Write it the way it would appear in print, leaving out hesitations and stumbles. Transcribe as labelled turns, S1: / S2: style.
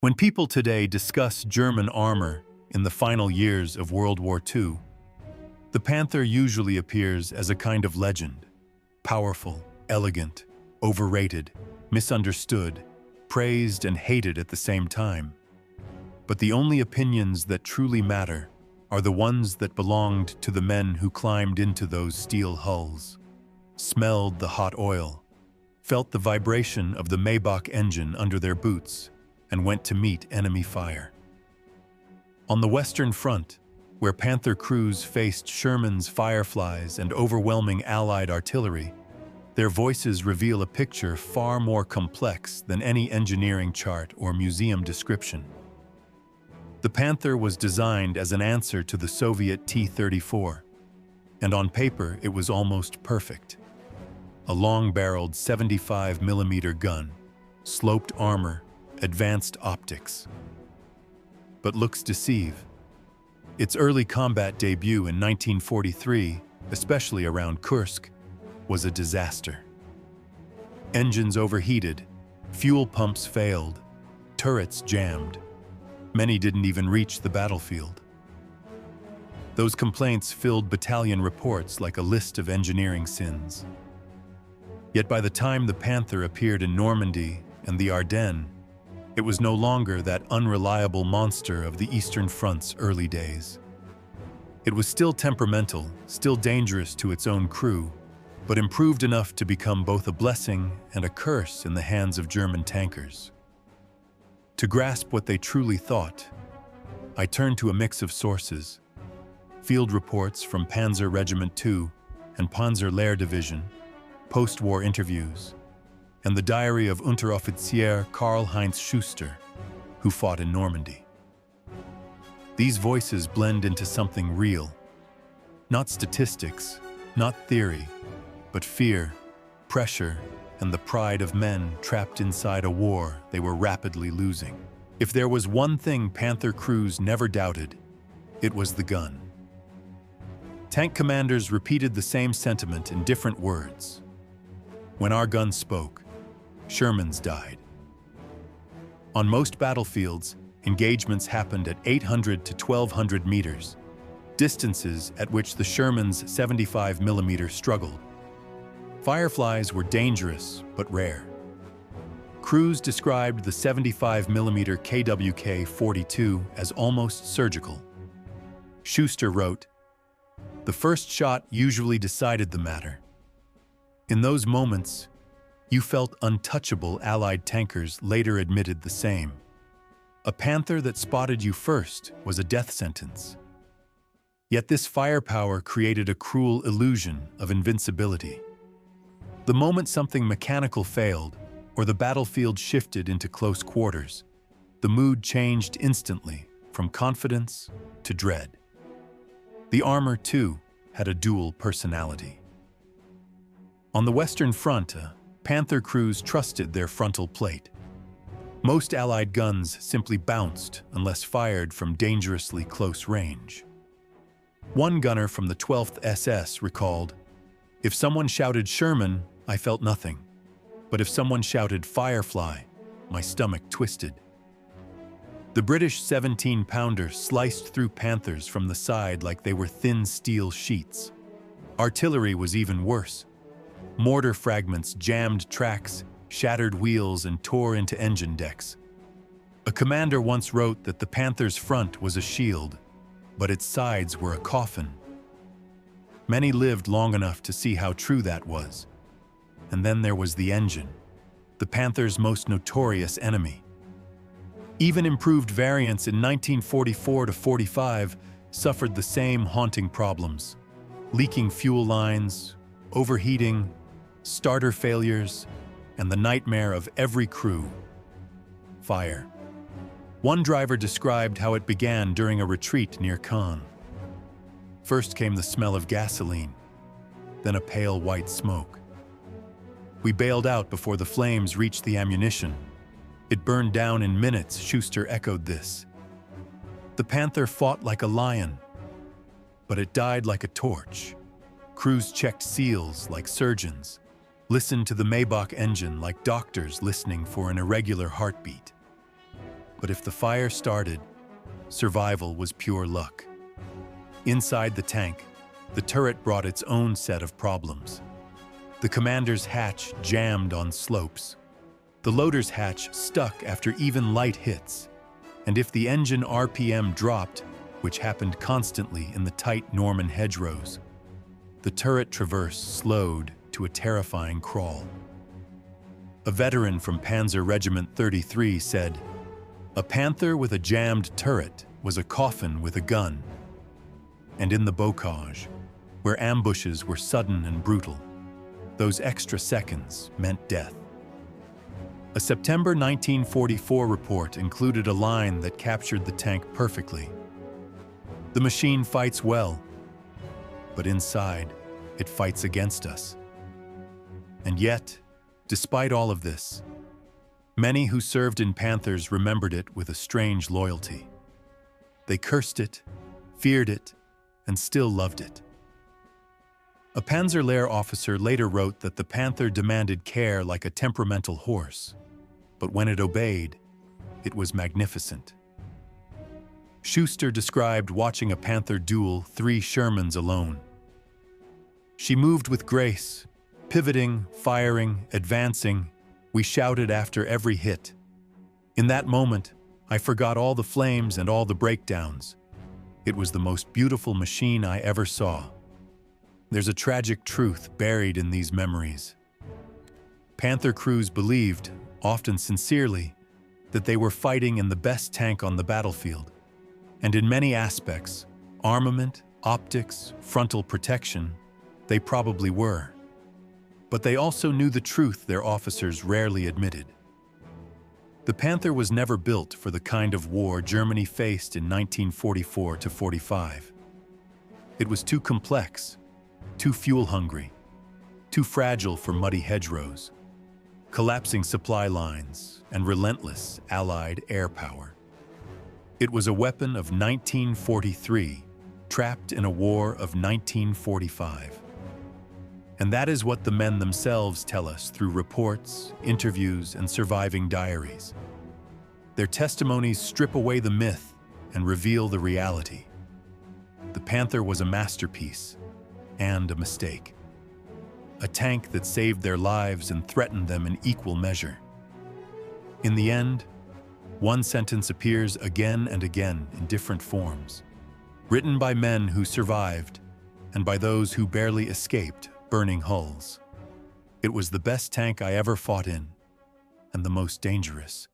S1: When people today discuss German armor in the final years of World War II, the Panther usually appears as a kind of legend. Powerful, elegant, overrated, misunderstood, praised and hated at the same time. But the only opinions that truly matter are the ones that belonged to the men who climbed into those steel hulls, smelled the hot oil, felt the vibration of the Maybach engine under their boots, and went to meet enemy fire. On the Western Front, where Panther crews faced Sherman's Fireflies and overwhelming Allied artillery, their voices reveal a picture far more complex than any engineering chart or museum description. The Panther was designed as an answer to the Soviet T-34, and on paper it was almost perfect. A long-barreled 75mm gun, sloped armor, advanced optics. But looks deceive. Its early combat debut in 1943, especially around Kursk, was a disaster. Engines overheated, fuel pumps failed, turrets jammed. Many didn't even reach the battlefield. Those complaints filled battalion reports like a list of engineering sins. Yet by the time the Panther appeared in Normandy and the Ardennes, it was no longer that unreliable monster of the Eastern Front's early days. It was still temperamental, still dangerous to its own crew, but improved enough to become both a blessing and a curse in the hands of German tankers. To grasp what they truly thought, I turned to a mix of sources: field reports from Panzer-Regiment II and Panzer Lehr Division, post-war interviews, and the diary of Unteroffizier Karl-Heinz Schuster, who fought in Normandy. These voices blend into something real, not statistics, not theory, but fear, pressure, and the pride of men trapped inside a war they were rapidly losing. If there was one thing Panther crews never doubted, it was the gun. Tank commanders repeated the same sentiment in different words. When our gun spoke, Sherman's died. On most battlefields, engagements happened at 800 to 1200 meters, distances at which the Sherman's 75mm struggled. Fireflies were dangerous but rare. Crews described the 75mm KWK-42 as almost surgical. Schuster wrote, "The first shot usually decided the matter. In those moments, you felt untouchable Allied tankers later admitted the same. A Panther that spotted you first was a death sentence. Yet this firepower created a cruel illusion of invincibility. The moment something mechanical failed, or the battlefield shifted into close quarters, the mood changed instantly from confidence to dread. The armor, too, had a dual personality. On the Western Front, Panther crews trusted their frontal plate. Most Allied guns simply bounced unless fired from dangerously close range. One gunner from the 12th SS recalled, "If someone shouted Sherman, I felt nothing. But if someone shouted Firefly, my stomach twisted." The British 17-pounder sliced through Panthers from the side like they were thin steel sheets. Artillery was even worse. Mortar fragments jammed tracks, shattered wheels, and tore into engine decks. A commander once wrote that the Panther's front was a shield, but its sides were a coffin. Many lived long enough to see how true that was. And then there was the engine, the Panther's most notorious enemy. Even improved variants in 1944 to 45 suffered the same haunting problems: leaking fuel lines, overheating, starter failures, and the nightmare of every crew: fire. One driver described how it began during a retreat near Caen. First came the smell of gasoline, then a pale white smoke. "We bailed out before the flames reached the ammunition. It burned down in minutes," Schuster echoed this. The Panther fought like a lion, but it died like a torch. Crews checked seals like surgeons, listened to the Maybach engine like doctors listening for an irregular heartbeat. But if the fire started, survival was pure luck. Inside the tank, the turret brought its own set of problems. The commander's hatch jammed on slopes. The loader's hatch stuck after even light hits. And if the engine RPM dropped, which happened constantly in the tight Norman hedgerows, the turret traverse slowed to a terrifying crawl. A veteran from Panzer-Regiment 33 said, "A Panther with a jammed turret was a coffin with a gun." And in the bocage, where ambushes were sudden and brutal, those extra seconds meant death. A September 1944 report included a line that captured the tank perfectly. "The machine fights well, but inside, it fights against us." And yet, despite all of this, many who served in Panthers remembered it with a strange loyalty. They cursed it, feared it, and still loved it. A Panzer Lehr officer later wrote that the Panther demanded care like a temperamental horse, but when it obeyed, it was magnificent. Schuster described watching a Panther duel 3 Shermans alone. "She moved with grace, pivoting, firing, advancing. We shouted after every hit. In that moment, I forgot all the flames and all the breakdowns. It was the most beautiful machine I ever saw." There's a tragic truth buried in these memories. Panther crews believed, often sincerely, that they were fighting in the best tank on the battlefield. And in many aspects, armament, optics, frontal protection, they probably were. But they also knew the truth their officers rarely admitted. The Panther was never built for the kind of war Germany faced in 1944 to 45. It was too complex, too fuel-hungry, too fragile for muddy hedgerows, collapsing supply lines, and relentless Allied air power. It was a weapon of 1943, trapped in a war of 1945. And that is what the men themselves tell us through reports, interviews, and surviving diaries. Their testimonies strip away the myth and reveal the reality. The Panther was a masterpiece and a mistake. A tank that saved their lives and threatened them in equal measure. In the end, one sentence appears again and again in different forms, written by men who survived and by those who barely escaped burning hulls. "It was the best tank I ever fought in, and the most dangerous."